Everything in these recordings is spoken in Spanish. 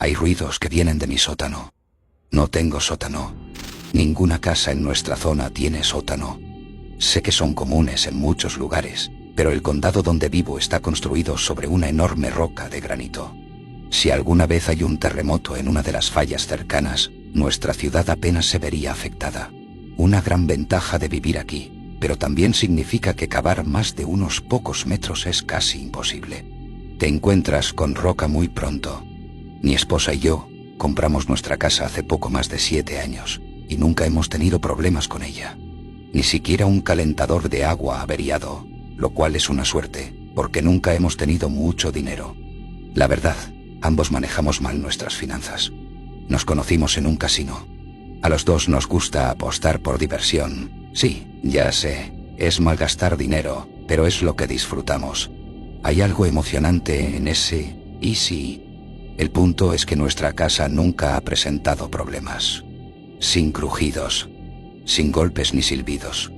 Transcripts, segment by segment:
Hay ruidos que vienen de mi sótano. No tengo sótano. Ninguna casa en nuestra zona tiene sótano. Sé que son comunes en muchos lugares, pero el condado donde vivo está construido sobre una enorme roca de granito. Si alguna vez hay un terremoto en una de las fallas cercanas, nuestra ciudad apenas se vería afectada. Una gran ventaja de vivir aquí, pero también significa que cavar más de unos pocos metros es casi imposible. Te encuentras con roca muy pronto. Mi esposa y yo compramos nuestra casa hace poco más de 7 años y nunca hemos tenido problemas con ella. Ni siquiera un calentador de agua averiado, lo cual es una suerte, porque nunca hemos tenido mucho dinero. La verdad, ambos manejamos mal nuestras finanzas. Nos conocimos en un casino. A los dos nos gusta apostar por diversión. Sí, ya sé, es malgastar dinero, pero es lo que disfrutamos. Hay algo emocionante en ese y sí. El punto es que nuestra casa nunca ha presentado problemas. Sin crujidos, sin golpes ni silbidos.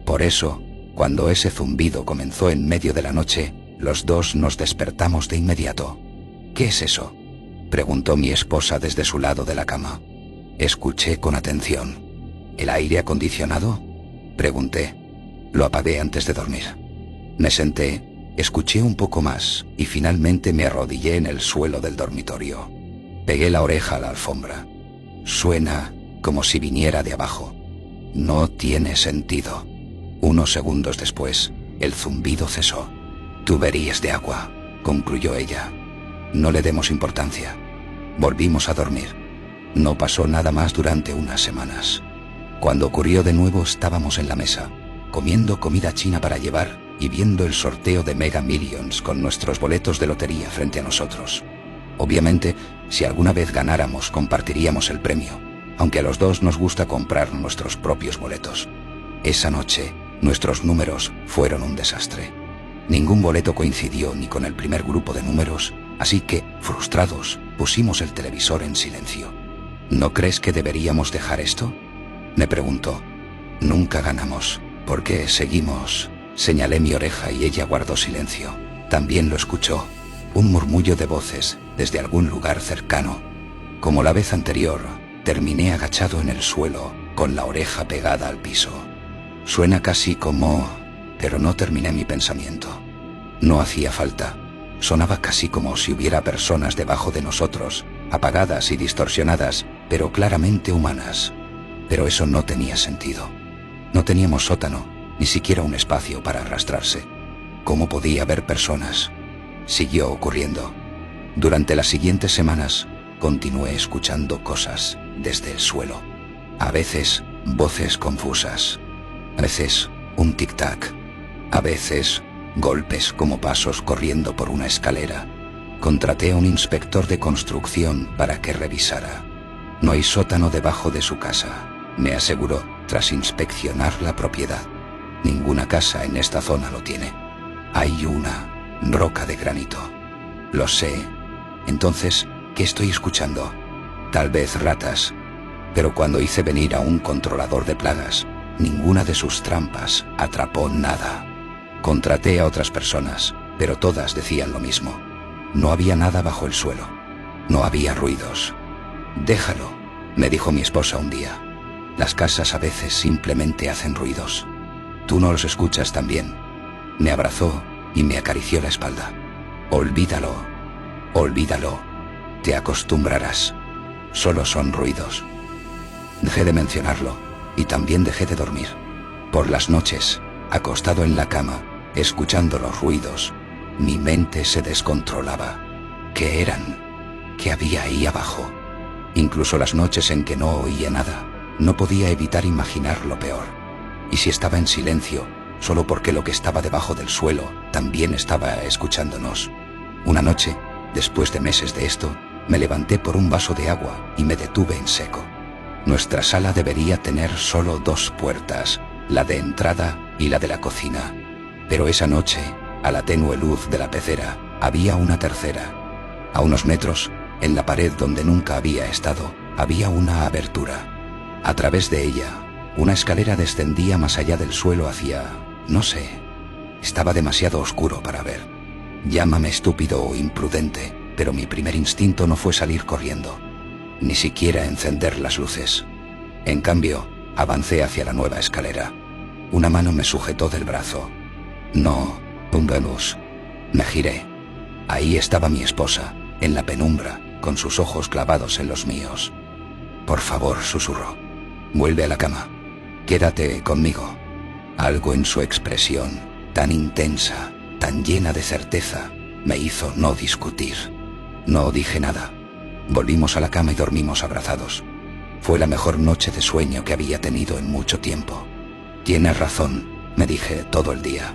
Por eso, cuando ese zumbido comenzó en medio de la noche, los dos nos despertamos de inmediato. ¿Qué es eso?, preguntó mi esposa desde su lado de la cama. Escuché con atención. ¿El aire acondicionado?, pregunté. Lo apagué antes de dormir. Me senté, escuché un poco más y finalmente me arrodillé en el suelo del dormitorio. Pegué la oreja a la alfombra. Suena como si viniera de abajo. No tiene sentido. Unos segundos después, el zumbido cesó. Tuberías de agua, concluyó ella. No le demos importancia. Volvimos a dormir. No pasó nada más durante unas semanas. Cuando ocurrió de nuevo estábamos en la mesa, comiendo comida china para llevar y viendo el sorteo de Mega Millions con nuestros boletos de lotería frente a nosotros. Obviamente, si alguna vez ganáramos, compartiríamos el premio, aunque a los dos nos gusta comprar nuestros propios boletos. Esa noche, nuestros números fueron un desastre. Ningún boleto coincidió ni con el primer grupo de números, así que, frustrados, pusimos el televisor en silencio. ¿No crees que deberíamos dejar esto?, me preguntó. Nunca ganamos. ¿Por qué seguimos? Señalé mi oreja y ella guardó silencio. También lo escuchó. Un murmullo de voces desde algún lugar cercano. Como la vez anterior, terminé agachado en el suelo, con la oreja pegada al piso. Suena casi como... Pero no terminé mi pensamiento. No hacía falta. Sonaba casi como si hubiera personas debajo de nosotros, apagadas y distorsionadas, pero claramente humanas. Pero eso no tenía sentido. No teníamos sótano, ni siquiera un espacio para arrastrarse. ¿Cómo podía haber personas? Siguió ocurriendo. Durante las siguientes semanas, continué escuchando cosas desde el suelo. A veces, voces confusas. A veces, un tic-tac. A veces, golpes como pasos corriendo por una escalera. Contraté a un inspector de construcción para que revisara. No hay sótano debajo de su casa, me aseguró tras inspeccionar la propiedad. Ninguna casa en esta zona lo tiene. Hay una roca de granito. Lo sé. Entonces, ¿qué estoy escuchando? Tal vez ratas. Pero cuando hice venir a un controlador de plagas, ninguna de sus trampas atrapó nada. Contraté a otras personas, pero todas decían lo mismo. No había nada bajo el suelo. No había ruidos. Déjalo, me dijo mi esposa un día. Las casas a veces simplemente hacen ruidos. Tú no los escuchas también. Me abrazó y me acarició la espalda. Olvídalo, olvídalo. Te acostumbrarás. Solo son ruidos. Dejé de mencionarlo y también dejé de dormir. Por las noches, acostado en la cama, escuchando los ruidos, mi mente se descontrolaba. ¿Qué eran? ¿Qué había ahí abajo? Incluso las noches en que no oía nada, no podía evitar imaginar lo peor. Y si estaba en silencio, solo porque lo que estaba debajo del suelo también estaba escuchándonos. Una noche, después de meses de esto, me levanté por un vaso de agua y me detuve en seco. Nuestra sala debería tener solo 2 puertas, la de entrada y la de la cocina. Pero esa noche, a la tenue luz de la pecera, había una tercera. A unos metros, en la pared donde nunca había estado, había una abertura. A través de ella, una escalera descendía más allá del suelo hacia... no sé. Estaba demasiado oscuro para ver. Llámame estúpido o imprudente, pero mi primer instinto no fue salir corriendo, ni siquiera encender las luces. En cambio, avancé hacia la nueva escalera. Una mano me sujetó del brazo. No, Pungalus. Me giré. Ahí estaba mi esposa, en la penumbra, con sus ojos clavados en los míos. Por favor, susurró. Vuelve a la cama. Quédate conmigo. Algo en su expresión, tan intensa, tan llena de certeza, me hizo no discutir. No dije nada. Volvimos a la cama y dormimos abrazados. Fue la mejor noche de sueño que había tenido en mucho tiempo. Tienes razón, me dije todo el día.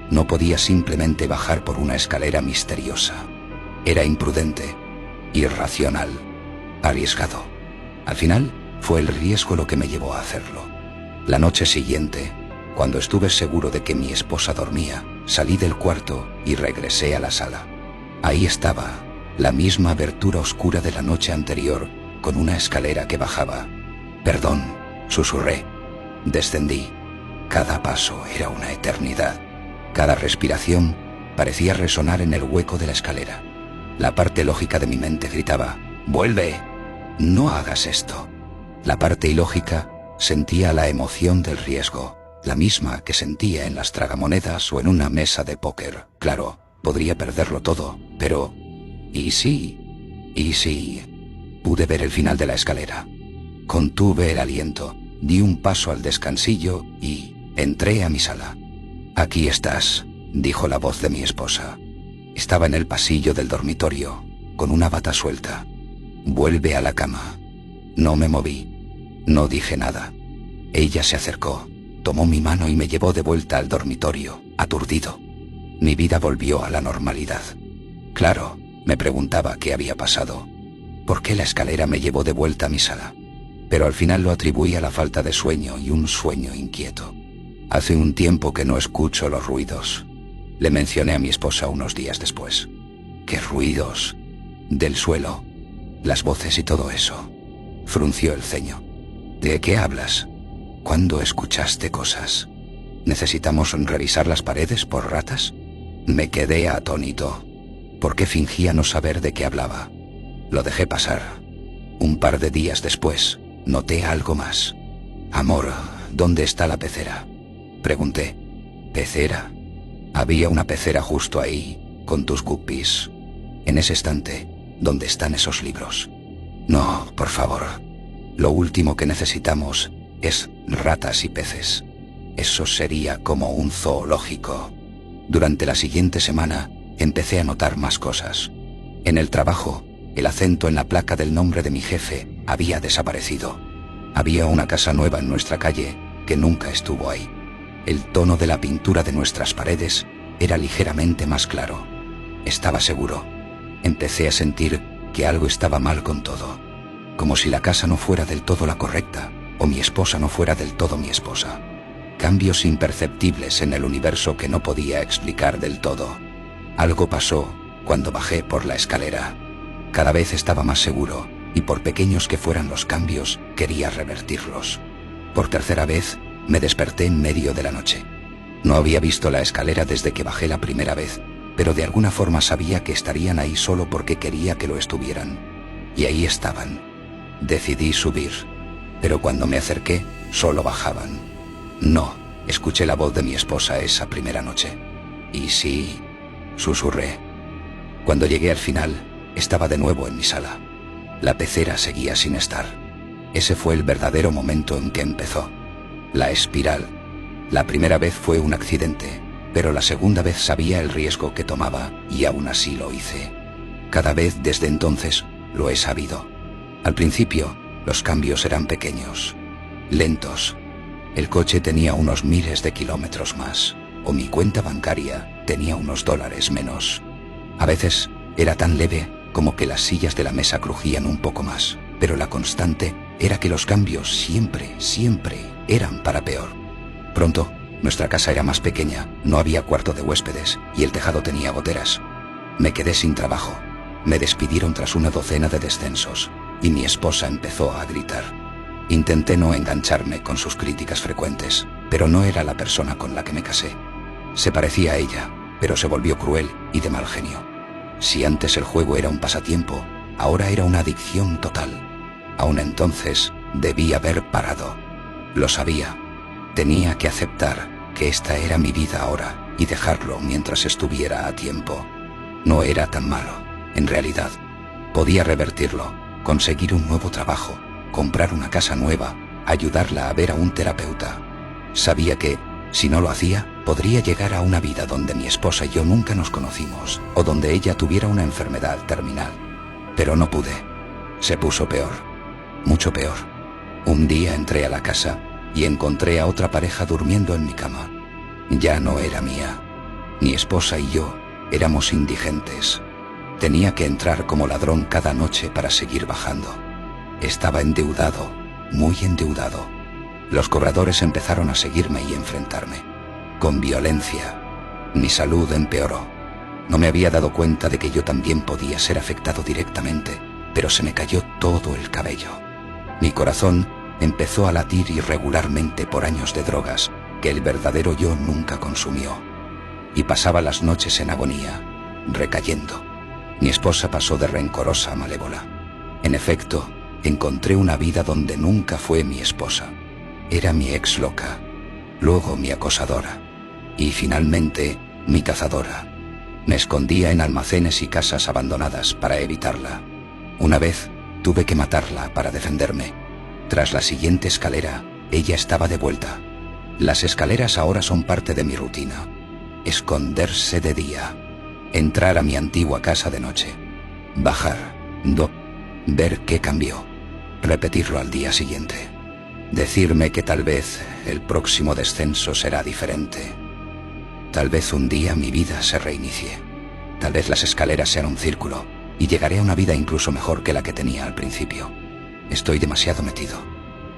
No podía simplemente bajar por una escalera misteriosa. Era imprudente, irracional, arriesgado. Al final, fue el riesgo lo que me llevó a hacerlo. La noche siguiente, cuando estuve seguro de que mi esposa dormía, salí del cuarto y regresé a la sala. Ahí estaba, la misma abertura oscura de la noche anterior, con una escalera que bajaba. Perdón, susurré. Descendí. Cada paso era una eternidad. Cada respiración parecía resonar en el hueco de la escalera. La parte lógica de mi mente gritaba, «¡Vuelve! No hagas esto». La parte ilógica sentía la emoción del riesgo, la misma que sentía en las tragamonedas o en una mesa de póker. Claro, podría perderlo todo, pero... ¿y sí? Pude ver el final de la escalera. Contuve el aliento, di un paso al descansillo y entré a mi sala. «Aquí estás», dijo la voz de mi esposa. Estaba en el pasillo del dormitorio, con una bata suelta. «Vuelve a la cama». No me moví. No dije nada. Ella se acercó, tomó mi mano y me llevó de vuelta al dormitorio, aturdido. Mi vida volvió a la normalidad. Claro, me preguntaba qué había pasado. ¿Por qué la escalera me llevó de vuelta a mi sala? Pero al final lo atribuí a la falta de sueño y un sueño inquieto. Hace un tiempo que no escucho los ruidos. Le mencioné a mi esposa unos días después. ¿Qué ruidos? Del suelo, las voces y todo eso. Frunció el ceño. ¿De qué hablas? ¿Cuándo escuchaste cosas? ¿Necesitamos revisar las paredes por ratas? Me quedé atónito. ¿Por qué fingía no saber de qué hablaba? Lo dejé pasar. Un par de días después, noté algo más. «Amor, ¿dónde está la pecera?», pregunté. «¿Pecera?». Había una pecera justo ahí, con tus guppies. En ese estante, donde están esos libros. No, por favor. Lo último que necesitamos es ratas y peces. Eso sería como un zoológico. Durante la siguiente semana, empecé a notar más cosas. En el trabajo, el acento en la placa del nombre de mi jefe había desaparecido. Había una casa nueva en nuestra calle que nunca estuvo ahí. El tono de la pintura de nuestras paredes era ligeramente más claro. Estaba seguro. Empecé a sentir que algo estaba mal con todo. Como si la casa no fuera del todo la correcta, o mi esposa no fuera del todo mi esposa. Cambios imperceptibles en el universo que no podía explicar del todo. Algo pasó cuando bajé por la escalera. Cada vez estaba más seguro, y por pequeños que fueran los cambios, quería revertirlos. Por tercera vez, me desperté en medio de la noche. No había visto la escalera desde que bajé la primera vez, pero de alguna forma sabía que estarían ahí solo porque quería que lo estuvieran. Y ahí estaban. Decidí subir, pero cuando me acerqué, solo bajaban. No, escuché la voz de mi esposa esa primera noche. «¿Y sí?», susurré. Cuando llegué al final, estaba de nuevo en mi sala. La pecera seguía sin estar. Ese fue el verdadero momento en que empezó. La espiral. La primera vez fue un accidente, pero la segunda vez sabía el riesgo que tomaba y aún así lo hice. Cada vez desde entonces lo he sabido. Al principio, los cambios eran pequeños, lentos. El coche tenía unos miles de kilómetros más, o mi cuenta bancaria tenía unos dólares menos. A veces era tan leve como que las sillas de la mesa crujían un poco más, pero la constante era que los cambios siempre eran para peor. Pronto, nuestra casa era más pequeña, no había cuarto de huéspedes y el tejado tenía goteras. Me quedé sin trabajo. Me despidieron tras una docena de descensos y mi esposa empezó a gritar. Intenté no engancharme con sus críticas frecuentes, pero no era la persona con la que me casé. Se parecía a ella, pero se volvió cruel y de mal genio. Si antes el juego era un pasatiempo, ahora era una adicción total. Aún entonces, debí haber parado. Lo sabía. Tenía que aceptar que esta era mi vida ahora y dejarlo mientras estuviera a tiempo. No era tan malo, en realidad. Podía revertirlo, conseguir un nuevo trabajo, comprar una casa nueva, ayudarla a ver a un terapeuta. Sabía que, si no lo hacía, podría llegar a una vida donde mi esposa y yo nunca nos conocimos, o donde ella tuviera una enfermedad terminal. Pero no pude. Se puso peor. Mucho peor. Un día entré a la casa y encontré a otra pareja durmiendo en mi cama. Ya no era mía. Mi esposa y yo éramos indigentes. Tenía que entrar como ladrón cada noche para seguir bajando. Estaba endeudado, muy endeudado. Los cobradores empezaron a seguirme y enfrentarme. Con violencia. Mi salud empeoró. No me había dado cuenta de que yo también podía ser afectado directamente, pero se me cayó todo el cabello. Mi corazón empezó a latir irregularmente por años de drogas que el verdadero yo nunca consumió. Y pasaba las noches en agonía, recayendo. Mi esposa pasó de rencorosa a malévola. En efecto, encontré una vida donde nunca fue mi esposa. Era mi ex loca, luego mi acosadora y finalmente mi cazadora. Me escondía en almacenes y casas abandonadas para evitarla. Una vez tuve que matarla para defenderme. Tras la siguiente escalera, ella estaba de vuelta. Las escaleras ahora son parte de mi rutina. Esconderse de día. Entrar a mi antigua casa de noche. Bajar. Ver qué cambió. Repetirlo al día siguiente. Decirme que tal vez el próximo descenso será diferente. Tal vez un día mi vida se reinicie. Tal vez las escaleras sean un círculo y llegaré a una vida incluso mejor que la que tenía al principio. Estoy demasiado metido.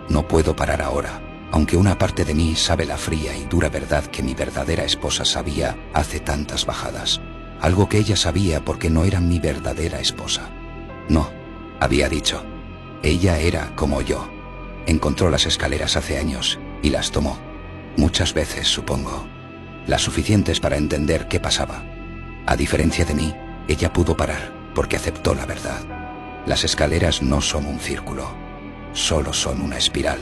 No puedo parar ahora, aunque una parte de mí sabe la fría y dura verdad que mi verdadera esposa sabía hace tantas bajadas. Algo que ella sabía porque no era mi verdadera esposa. No, había dicho. Ella era como yo. Encontró las escaleras hace años y las tomó. Muchas veces, supongo. Las suficientes para entender qué pasaba. A diferencia de mí, ella pudo parar porque aceptó la verdad. Las escaleras no son un círculo, solo son una espiral.